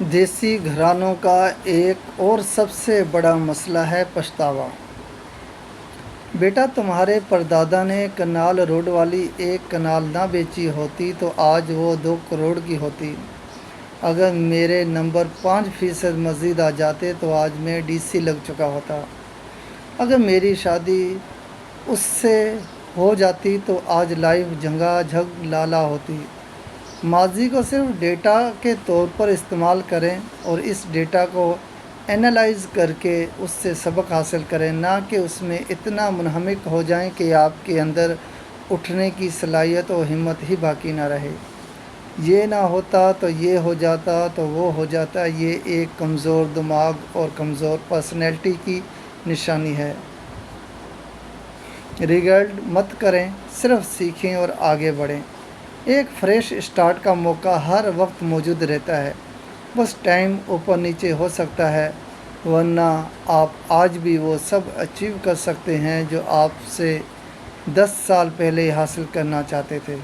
دیسی گھرانوں کا ایک اور سب سے بڑا مسئلہ ہے پچھتاوا۔ بیٹا، تمہارے پردادا نے کنال روڈ والی ایک کنال نہ بیچی ہوتی تو آج وہ 2 کروڑ کی ہوتی۔ اگر میرے نمبر 5% مزید آ جاتے تو آج میں DC لگ چکا ہوتا۔ اگر میری شادی اس سے ہو جاتی تو آج لائف جھنگا جھگ لالا ہوتی۔ ماضی کو صرف ڈیٹا کے طور پر استعمال کریں اور اس ڈیٹا کو اینالائز کر کے اس سے سبق حاصل کریں، نہ کہ اس میں اتنا منہمک ہو جائیں کہ آپ کے اندر اٹھنے کی صلاحیت و ہمت ہی باقی نہ رہے۔ یہ نہ ہوتا تو یہ ہو جاتا تو وہ ہو جاتا، یہ ایک کمزور دماغ اور کمزور پرسنالٹی کی نشانی ہے۔ ریگریٹ مت کریں، صرف سیکھیں اور آگے بڑھیں۔ ایک فریش اسٹارٹ کا موقع ہر وقت موجود رہتا ہے، بس ٹائم اوپر نیچے ہو سکتا ہے، ورنہ آپ آج بھی وہ سب اچیو کر سکتے ہیں جو آپ سے 10 سال پہلے حاصل کرنا چاہتے تھے۔